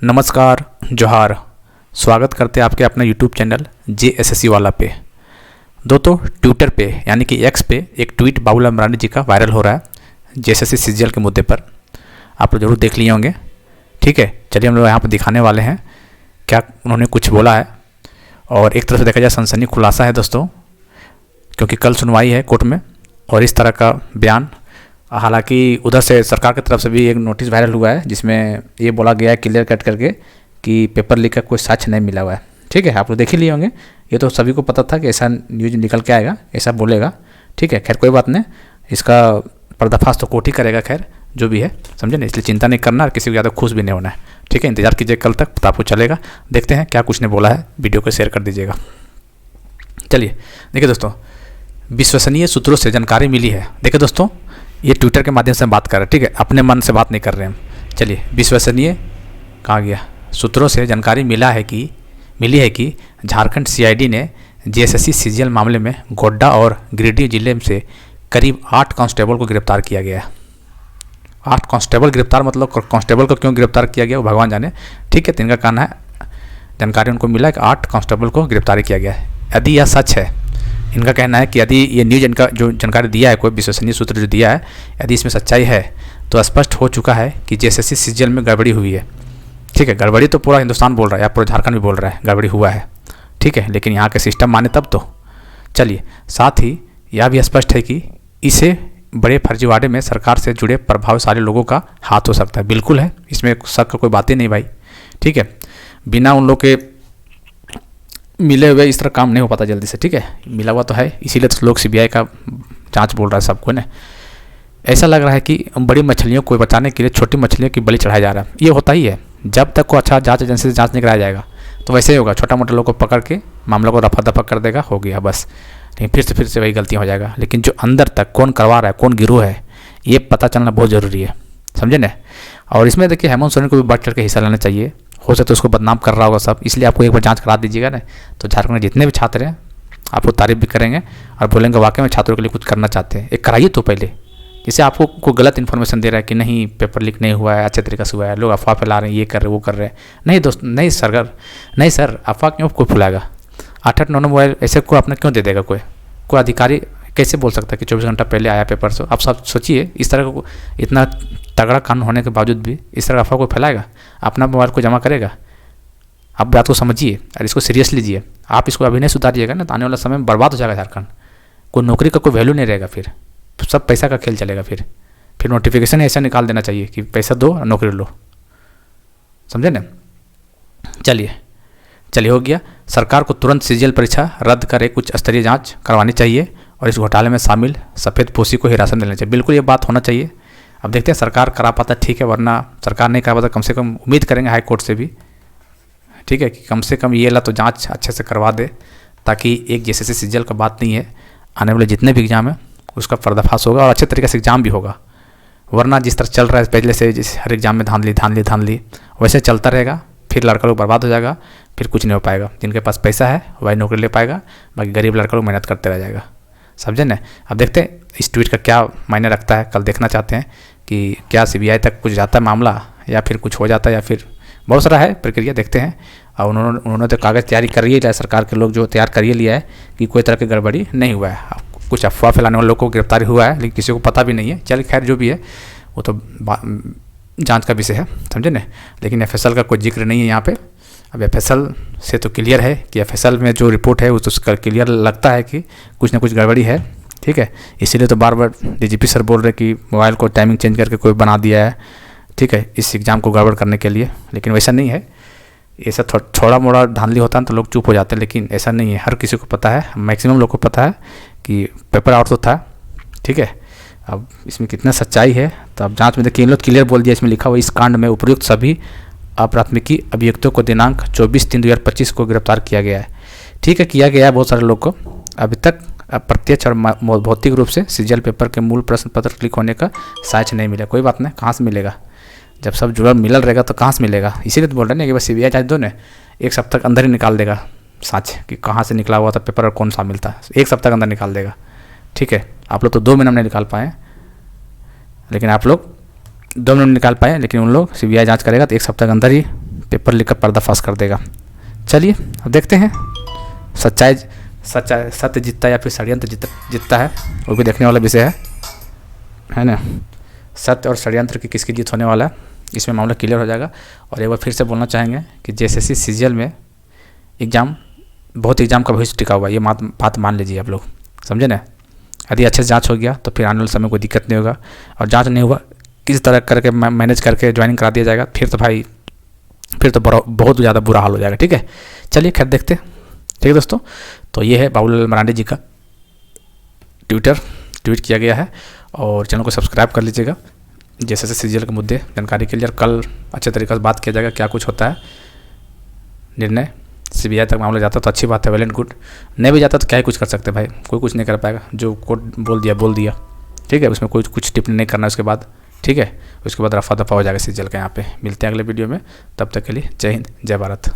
नमस्कार, जोहार। स्वागत करते हैं आपके अपने यूट्यूब चैनल JSSC वाला पे। दोस्तों, ट्विटर पे यानी कि एक्स पे एक ट्वीट बाबूलाल मरांडी जी का वायरल हो रहा है JSSC सीजीएल के मुद्दे पर। आप लोग जरूर देख लिए होंगे। ठीक है, चलिए हम लोग यहाँ पर दिखाने वाले हैं क्या उन्होंने कुछ बोला है। और एक तरफ से देखा जाए सनसनी खुलासा है दोस्तों, क्योंकि कल सुनवाई है कोर्ट में और इस तरह का बयान। हालांकि उधर से सरकार की तरफ से भी एक नोटिस वायरल हुआ है जिसमें ये बोला गया है क्लियर कट करके कि पेपर लीक का कोई साक्ष्य नहीं मिला हुआ है। ठीक है, आप लोग देख ही लिए होंगे। ये तो सभी को पता था कि ऐसा न्यूज़ निकल के आएगा, ऐसा बोलेगा। ठीक है, खैर कोई बात नहीं, इसका पर्दाफाश तो कोर्ट ही करेगा। खैर जो भी है, समझे ना, इसलिए चिंता नहीं करना और किसी को ज़्यादा खुश भी नहीं होना है। ठीक है, इंतजार कीजिए कल तक, पता आपको चलेगा। देखते हैं क्या कुछ ने बोला है, वीडियो को शेयर कर दीजिएगा। चलिए देखिए दोस्तों, विश्वसनीय सूत्रों से जानकारी मिली है। देखिए दोस्तों, ये ट्विटर के माध्यम से हम बात कर रहे हैं। ठीक है, अपने मन से बात नहीं कर रहे हैं हम। चलिए, विश्वसनीय कहाँ गया, सूत्रों से जानकारी मिली है कि झारखंड CID ने JSSC सीजीएल मामले में गोड्डा और गिरिडीह जिले से करीब 8 कांस्टेबल को गिरफ्तार किया गया है। 8 कांस्टेबल गिरफ्तार, मतलब कांस्टेबल को क्यों गिरफ्तार किया गया वो भगवान जाने। ठीक है, तो इनका कहना है, जानकारी उनको मिला कि 8 कांस्टेबल को गिरफ्तार किया गया है। यदि यह सच है, इनका कहना है कि यदि ये न्यूज़ इनका जो जानकारी दिया है, कोई विश्वसनीय सूत्र जो दिया है, यदि इसमें सच्चाई है तो स्पष्ट हो चुका है कि JSSC सीजीएल में गड़बड़ी हुई है। ठीक है, गड़बड़ी तो पूरा हिंदुस्तान बोल रहा है या पूरा झारखंड भी बोल रहा है गड़बड़ी हुआ है। ठीक है, लेकिन यहाँ के सिस्टम माने तब तो। चलिए, साथ ही यह भी स्पष्ट है कि इसे बड़े फर्जीवाड़े में सरकार से जुड़े प्रभावशाली लोगों का हाथ हो सकता है। बिल्कुल है, इसमें शक का कोई बात ही नहीं भाई। ठीक है, बिना उन लोग के मिले हुए इस तरह काम नहीं हो पाता जल्दी से। ठीक है, मिला हुआ तो है, इसीलिए तो लोग CBI का जांच बोल रहा है सबको ना। ऐसा लग रहा है कि बड़ी मछलियों को बचाने के लिए छोटी मछलियों की बलि चढ़ाया जा रहा है। ये होता ही है, जब तक को अच्छा जांच एजेंसी से जांच नहीं कराया जाएगा तो वैसे ही होगा। छोटा मोटा लोग को पकड़ के मामलों को रफा दफा कर देगा, हो गया बस। लेकिन फिर से वही गलती हो जाएगा। लेकिन जो अंदर तक कौन करवा रहा है, कौन गिरोह है, ये पता चलना बहुत ज़रूरी है, समझे ना। और इसमें देखिए, हेमंत सोरेन को भी बढ़ चढ़ के हिस्सा लेना चाहिए। हो सके तो उसको बदनाम कर रहा होगा सब, इसलिए आपको एक बार जांच करा दीजिएगा ना, तो झारखंड में जितने भी छात्र हैं आपको तारीफ भी करेंगे और बोलेंगे वाकई में छात्रों के लिए कुछ करना चाहते हैं। एक कराइए तो पहले। जैसे आपको कोई गलत इन्फॉर्मेशन दे रहा है कि नहीं पेपर लीक नहीं हुआ है, अच्छे तरीके से हुआ है, लोग अफवाह फैला रहे हैं, ये कर रहे वो कर रहे हैं। नहीं दोस्त, नहीं सर, अफवाह क्यों कोई फैलाएगा। 8-8 9 मोबाइल ऐसे को अपना क्यों दे देगा कोई अधिकारी कैसे बोल सकता है कि 24 घंटा पहले आया पेपर से। आप सब सोचिए, इस तरह को इतना तगड़ा कानून होने के बावजूद भी इस तरह अफवाह को फैलाएगा, अपना मोबाइल को जमा करेगा। आप बात को समझिए और इसको सीरियस लीजिए। आप इसको अभी नहीं सुधारिएगा ना तो आने वाला समय में बर्बाद हो जाएगा झारखंड। कोई नौकरी का कोई वैल्यू नहीं रहेगा, फिर सब पैसा का खेल चलेगा। फिर नोटिफिकेशन ऐसा निकाल देना चाहिए कि पैसा दो और नौकरी लो, समझे ना। चलिए हो गया। सरकार को तुरंत सीजीएल परीक्षा रद्द कर एक उच्च स्तरीय जांच करवानी चाहिए और इस घोटाले में शामिल सफ़ेदपोशी को हिरासत में लेना चाहिए। बिल्कुल ये बात होना चाहिए। अब देखते हैं सरकार करा पाता ठीक है, वरना सरकार नहीं करा पाता कम से कम उम्मीद करेंगे हाई कोर्ट से भी। ठीक है, कि कम से कम ये ला तो जांच अच्छे से करवा दे, ताकि एक JSSC सीजीएल का बात नहीं है, आने वाले जितने भी एग्जाम है उसका पर्दाफाश होगा और अच्छे तरीके से एग्जाम भी होगा। वरना जिस तरह चल रहा है पहले से, जिस हर एग्जाम में धांधली वैसे चलता रहेगा, फिर लड़का लोग बर्बाद हो जाएगा, फिर कुछ नहीं हो पाएगा। जिनके पास पैसा है वही नौकरी ले पाएगा, बाकी गरीब लड़का लोग मेहनत करते रह जाएगा, समझे ना। अब देखते हैं इस ट्वीट का क्या मायने रखता है, कल देखना चाहते हैं कि क्या CBI तक कुछ जाता है मामला या फिर कुछ हो जाता है, या फिर बहुत सारा है प्रक्रिया, देखते हैं। और उन्होंने तो कागज़ तैयारी कर ही लिया है, सरकार के लोग जो तैयार कर ही लिया है कि कोई तरह की गड़बड़ी नहीं हुआ है। कुछ अफवाह फैलाने वाले लोगों को गिरफ्तारी हुआ है, लेकिन किसी को पता भी नहीं है। चल खैर जो भी है वो तो जांच का विषय है, समझे ना। लेकिन FSL का कोई जिक्र नहीं है यहाँ पे। अब FSL से तो क्लियर है कि FSL में जो रिपोर्ट है वो तो उसका क्लियर लगता है कि कुछ ना कुछ गड़बड़ी है। ठीक है, इसीलिए तो बार बार DGP सर बोल रहे कि मोबाइल को टाइमिंग चेंज करके कोई बना दिया है। ठीक है, इस एग्ज़ाम को गड़बड़ करने के लिए, लेकिन वैसा नहीं है। ऐसा थोड़ा मोड़ा धांधली होता है तो लोग चुप हो जाते हैं, लेकिन ऐसा नहीं है। हर किसी को पता है, मैक्सिमम लोग को पता है कि पेपर आउट तो था। ठीक है, अब इसमें कितना सच्चाई है तो अब जांच में देखिए, इन लोग क्लियर बोल दिया, इसमें लिखा हुआ इस कांड में उपयुक्त सभी अप्राथमिकी अभियुक्तों को दिनांक 24/3/2025 को गिरफ्तार किया गया है। ठीक है, किया गया है बहुत सारे लोग को। अभी तक प्रत्यक्ष और भौतिक रूप से सीजीएल पेपर के मूल प्रश्न पत्र क्लिक होने का साक्ष्य नहीं मिला। कोई बात नहीं, कहाँ से मिलेगा, जब सब जुड़ा मिलल रहेगा तो कहाँ से मिलेगा। इसीलिए तो बोल रहे हैं कि बस CBI जांच दो ने, 1 सप्ताह के अंदर ही निकाल देगा साक्ष्य कि कहाँ से निकला हुआ था पेपर और कौन शामिल था। 1 सप्ताह के अंदर निकाल देगा। ठीक है, आप लोग तो 2 महीने में नहीं निकाल पाए, लेकिन आप लोग 2 मिनट निकाल पाए, लेकिन उन लोग CBI जांच करेगा तो 1 सप्ताह के अंदर ही पेपर लीक का पर्दाफाश कर देगा। चलिए अब देखते हैं सत्य जीतता है या फिर षड्यंत्र जीतता है, वो भी देखने वाला विषय है ना। सत्य और षड्यंत्र की किसकी जीत होने वाला है, इसमें मामला क्लियर हो जाएगा। और एक बार फिर से बोलना चाहेंगे कि जेएसएससी सीजीएल में बहुत एग्ज़ाम का भविष्य टिका हुआ है, ये बात मान लीजिए आप लोग, समझे ना। यदि अच्छे से जाँच हो गया तो फिर आने वाले समय कोई दिक्कत नहीं होगा, और जाँच नहीं हुआ किस तरह करके मैनेज करके ज्वाइनिंग करा दिया जाएगा, फिर तो भाई बहुत ज़्यादा बुरा हाल हो जाएगा। ठीक है, चलिए खैर देखते हैं। ठीक है दोस्तों, तो ये है बाबूलाल मरांडी जी का ट्वीट किया गया है, और चैनल को सब्सक्राइब कर लीजिएगा जैसे सीजीएल के मुद्दे जानकारी के लिए। और कल अच्छे तरीके से बात किया जाएगा क्या कुछ होता है, निर्णय सीबीआई तक मामला जाता तो अच्छी बात है, वेल एंड गुड। नहीं भी जाता तो क्या ही कुछ कर सकते भाई, कोई कुछ नहीं कर पाएगा, जो कोर्ट बोल दिया। ठीक है, उसमें कोई कुछ टिप्पणी नहीं करना उसके बाद। ठीक है, उसके बाद रफा दफा हो जाएगा सीजीएल का। यहाँ पे मिलते हैं अगले वीडियो में, तब तक के लिए जय हिंद जय भारत।